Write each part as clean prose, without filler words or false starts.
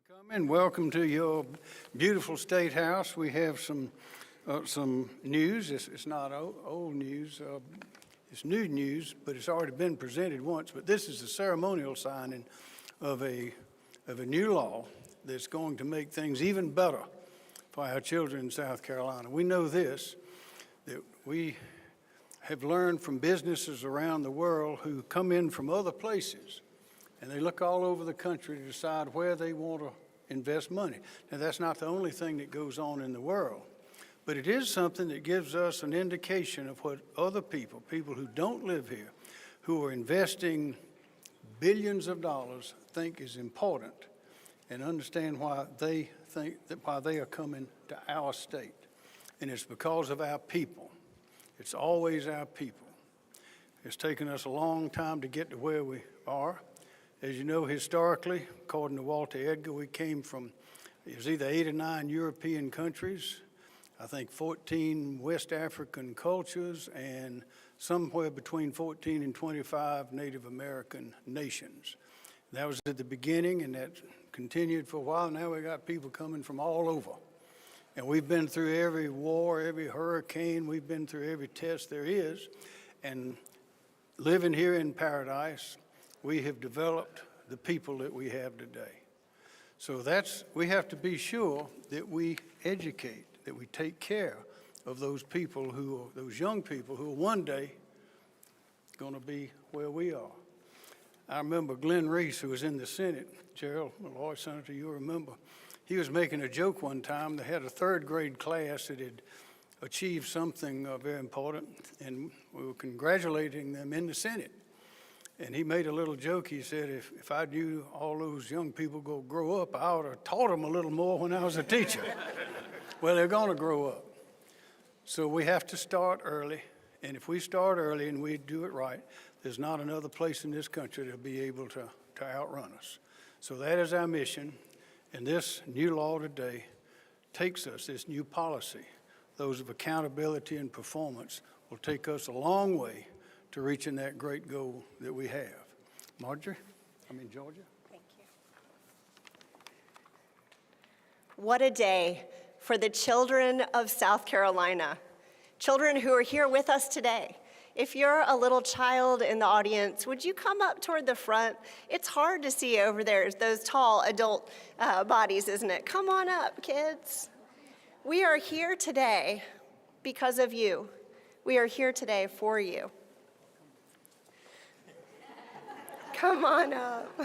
Come in. Welcome to your beautiful state house. We have some news. It's not old news. It's new news, but it's already been presented once. But this is the ceremonial signing of a new law that's going to make things even better for our children in South Carolina. We know this, that we have learned from businesses around the world who come in from other places, and they look all over the country to decide where they want to invest money. Now, that's not the only thing that goes on in the world, but it is something that gives us an indication of what other people who don't live here, who are investing billions of dollars, think is important, and understand why they are coming to our state. And it's because of our people. It's always our people. It's taken us a long time to get to where we are. As you know, historically, according to Walter Edgar, we came from, it was either 8 or 9 European countries, I think 14 West African cultures, and somewhere between 14 and 25 Native American nations. That was at the beginning, and that continued for a while. Now we got people coming from all over. And we've been through every war, every hurricane, we've been through every test there is. And living here in paradise, we have developed the people that we have today. So we have to be sure that we educate, that we take care of those people those young people who are one day going to be where we are. I remember Glenn Reese, who was in the Senate, Gerald, the Lord Senator, you'll remember, he was making a joke one time. They had a 3rd grade class that had achieved something very important, and we were congratulating them in the Senate. And he made a little joke. He said, if I knew all those young people go grow up, I ought to have taught them a little more when I was a teacher. Well, they're going to grow up. So we have to start early. And if we start early and we do it right, there's not another place in this country that'll be able to outrun us. So that is our mission. And this new law today takes us, this new policy, those of accountability and performance, will take us a long way to reaching that great goal that we have. Georgia? Thank you. What a day for the children of South Carolina, children who are here with us today. If you're a little child in the audience, would you come up toward the front? It's hard to see over there, those tall adult bodies, isn't it? Come on up, kids. We are here today because of you. We are here today for you. Come on up.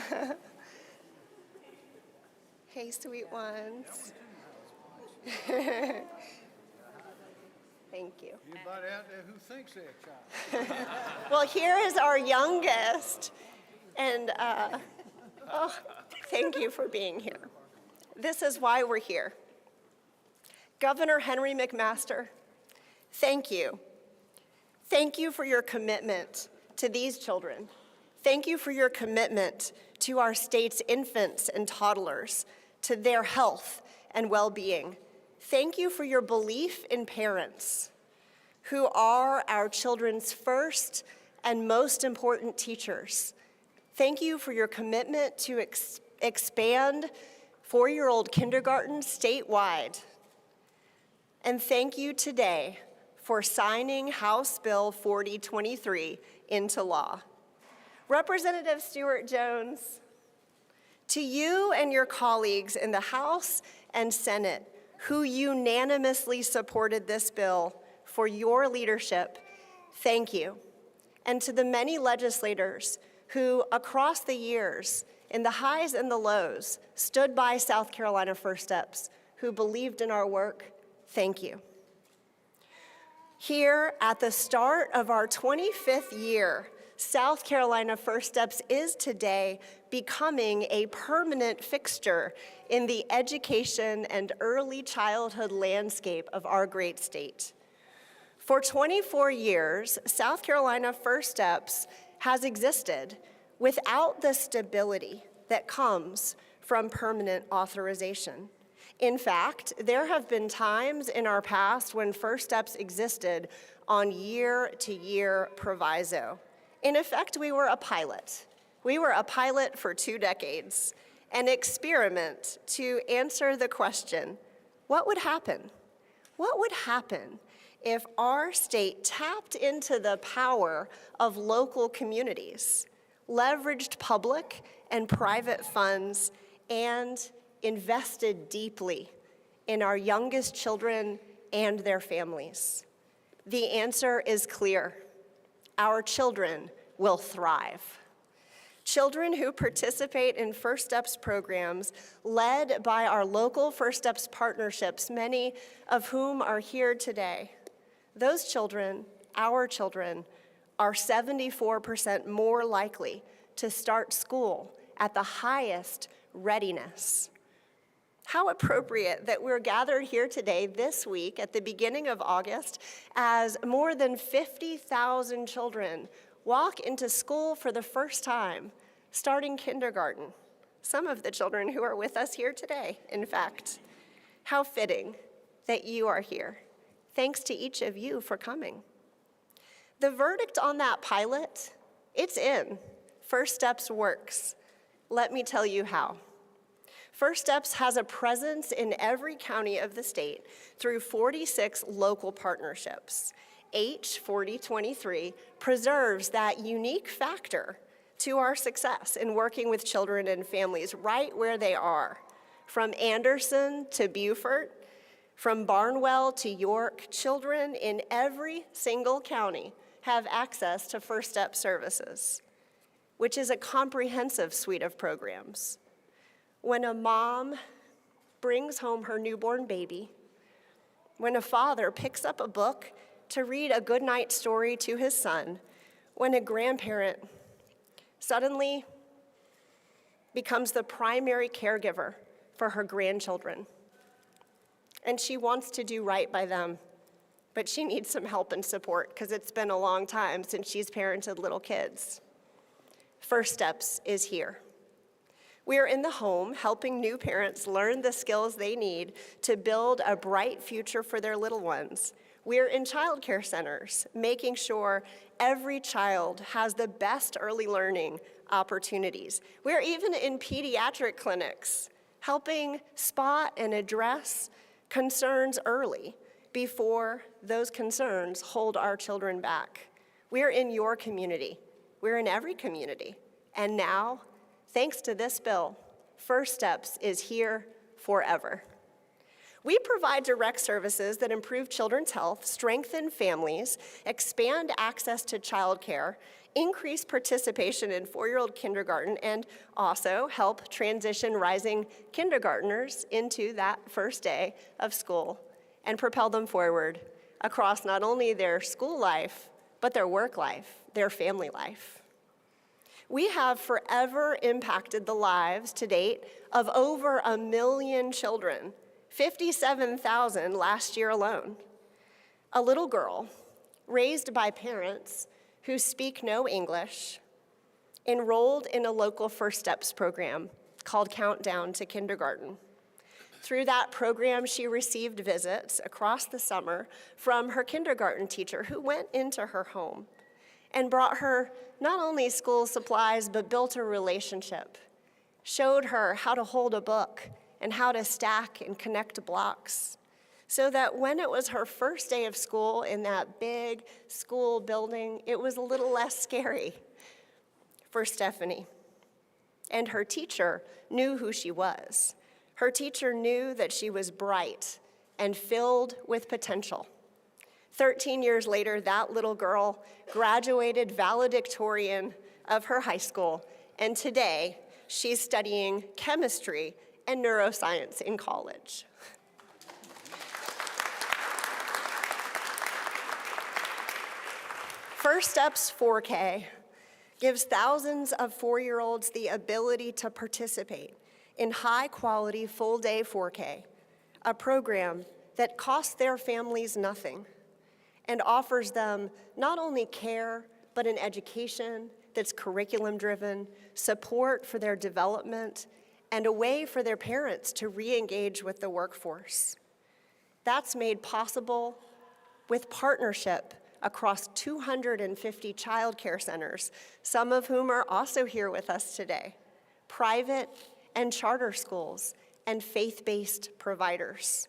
Hey, sweet ones. Thank you. Anybody out there who thinks they're a child? Well, here is our youngest, and thank you for being here. This is why we're here. Governor Henry McMaster, thank you. Thank you for your commitment to these children. Thank you for your commitment to our state's infants and toddlers, to their health and well-being. Thank you for your belief in parents, who are our children's first and most important teachers. Thank you for your commitment to expand 4-year-old kindergarten statewide. And thank you today for signing House Bill 4023 into law. Representative Stewart Jones, to you and your colleagues in the House and Senate who unanimously supported this bill, for your leadership, thank you. And to the many legislators who, across the years, in the highs and the lows, stood by South Carolina First Steps, who believed in our work, thank you. Here at the start of our 25th year, South Carolina First Steps is today becoming a permanent fixture in the education and early childhood landscape of our great state. For 24 years, South Carolina First Steps has existed without the stability that comes from permanent authorization. In fact, there have been times in our past when First Steps existed on year-to-year proviso. In effect, we were a pilot. We were a pilot for 2 decades, an experiment to answer the question, what would happen? What would happen if our state tapped into the power of local communities, leveraged public and private funds, and invested deeply in our youngest children and their families? The answer is clear. Our children will thrive. Children who participate in First Steps programs led by our local First Steps partnerships, many of whom are here today. Those children, our children, are 74% more likely to start school at the highest readiness. How appropriate that we're gathered here today, this week, at the beginning of August, as more than 50,000 children walk into school for the first time, starting kindergarten. Some of the children who are with us here today, in fact. How fitting that you are here. Thanks to each of you for coming. The verdict on that pilot, it's in. First Steps works. Let me tell you how. First Steps has a presence in every county of the state through 46 local partnerships. H4023 preserves that unique factor to our success in working with children and families right where they are. From Anderson to Beaufort, from Barnwell to York, children in every single county have access to First Step services, which is a comprehensive suite of programs. When a mom brings home her newborn baby, when a father picks up a book to read a goodnight story to his son, when a grandparent suddenly becomes the primary caregiver for her grandchildren, and she wants to do right by them, but she needs some help and support because it's been a long time since she's parented little kids. First Steps is here. We are in the home helping new parents learn the skills they need to build a bright future for their little ones. We're in childcare centers, making sure every child has the best early learning opportunities. We're even in pediatric clinics, helping spot and address concerns early before those concerns hold our children back. We're in your community. We're in every community. And now, thanks to this bill, First Steps is here forever. We provide direct services that improve children's health, strengthen families, expand access to childcare, increase participation in 4-year-old kindergarten, and also help transition rising kindergartners into that first day of school and propel them forward across not only their school life, but their work life, their family life. We have forever impacted the lives to date of over 1 million children, 57,000 last year alone. A little girl raised by parents who speak no English, enrolled in a local First Steps program called Countdown to Kindergarten. Through that program, she received visits across the summer from her kindergarten teacher who went into her home and brought her not only school supplies, but built a relationship, showed her how to hold a book and how to stack and connect blocks, so that when it was her first day of school in that big school building, it was a little less scary for Stephanie. And her teacher knew who she was. Her teacher knew that she was bright and filled with potential. 13 years later, that little girl graduated valedictorian of her high school, and today she's studying chemistry and neuroscience in college. First Steps 4K gives thousands of 4-year-olds the ability to participate in high-quality full-day 4K, a program that costs their families nothing and offers them not only care, but an education that's curriculum-driven, support for their development, and a way for their parents to re-engage with the workforce. That's made possible with partnership across 250 child care centers, some of whom are also here with us today, private and charter schools and faith-based providers.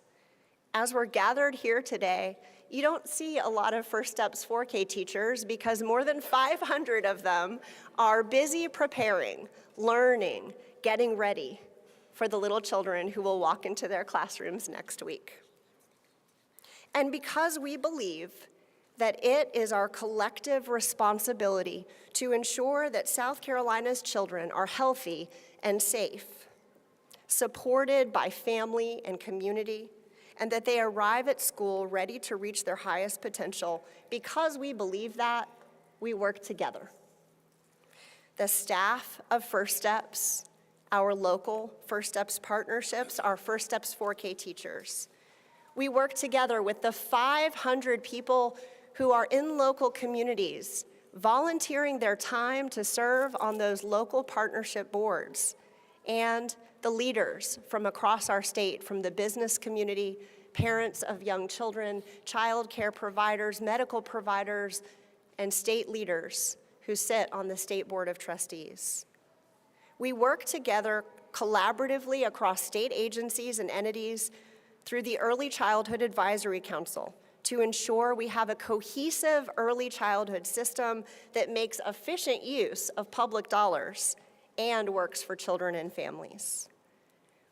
As we're gathered here today, you don't see a lot of First Steps 4K teachers because more than 500 of them are busy preparing, learning, getting ready for the little children who will walk into their classrooms next week. And because we believe that it is our collective responsibility to ensure that South Carolina's children are healthy and safe, supported by family and community, and that they arrive at school ready to reach their highest potential, because we believe that, we work together. The staff of First Steps, our local First Steps partnerships, our First Steps 4K teachers. We work together with the 500 people who are in local communities, volunteering their time to serve on those local partnership boards, and the leaders from across our state, from the business community, parents of young children, child care providers, medical providers, and state leaders who sit on the State Board of Trustees. We work together collaboratively across state agencies and entities through the Early Childhood Advisory Council to ensure we have a cohesive early childhood system that makes efficient use of public dollars and works for children and families.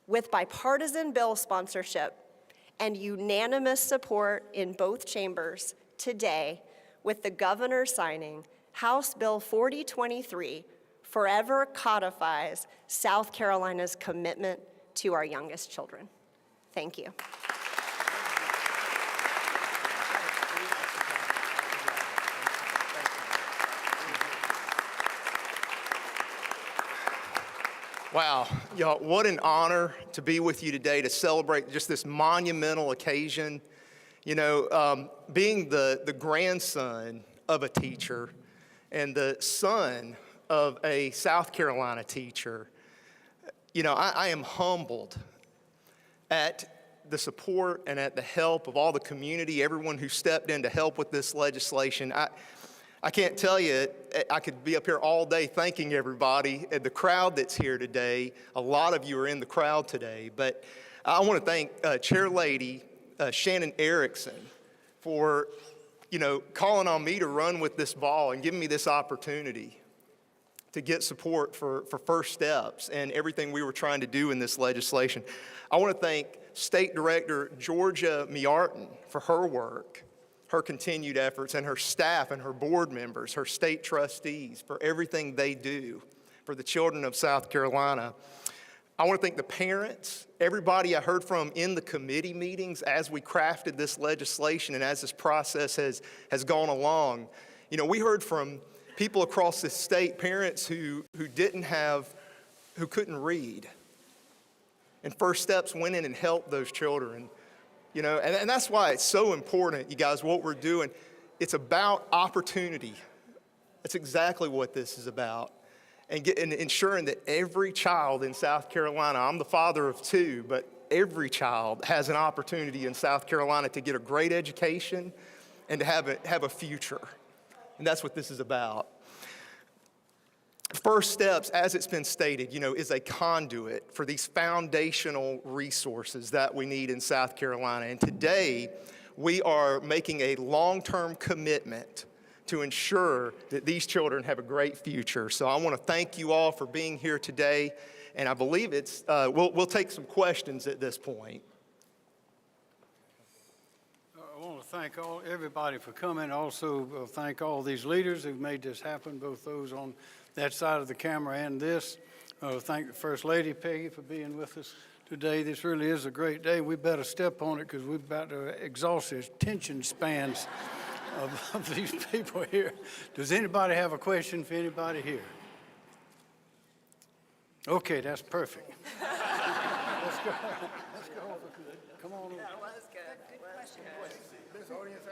With bipartisan bill sponsorship and unanimous support in both chambers today, with the governor signing, House Bill 4023 forever codifies South Carolina's commitment to our youngest children. Thank you. Wow, y'all, what an honor to be with you today to celebrate just this monumental occasion. You know, being the grandson of a teacher and the son of a South Carolina teacher, you know, I am humbled at the support and at the help of all the community, everyone who stepped in to help with this legislation. I can't tell you, I could be up here all day thanking everybody, and the crowd that's here today. A lot of you are in the crowd today, but I want to thank Chair Lady Shannon Erickson for, you know, calling on me to run with this ball and giving me this opportunity to get support for First Steps and everything we were trying to do in this legislation. I want to thank State Director Georgia Miarton for her work, her continued efforts, and her staff and her board members, her state trustees, for everything they do for the children of South Carolina. I want to thank the parents, everybody I heard from in the committee meetings as we crafted this legislation and as this process has gone along. You know, we heard from people across this state, parents who couldn't read. And First Steps went in and helped those children. You know, and that's why it's so important, you guys, what we're doing. It's about opportunity. That's exactly what this is about. And ensuring that every child in South Carolina, I'm the father of two, but every child has an opportunity in South Carolina to get a great education and to have a future. And that's what this is about. First Steps, as it's been stated, you know, is a conduit for these foundational resources that we need in South Carolina. And today, we are making a long-term commitment to ensure that these children have a great future. So I want to thank you all for being here today. And I believe we'll take some questions at this point. I want to thank everybody for coming. Also, thank all these leaders who've made this happen, both those on that side of the camera and this. Thank the First Lady, Peggy, for being with us today. This really is a great day. We better step on it because we're about to exhaust the attention spans of these people here. Does anybody have a question for anybody here? Okay, that's perfect. Let's go. Come on over. Come on over.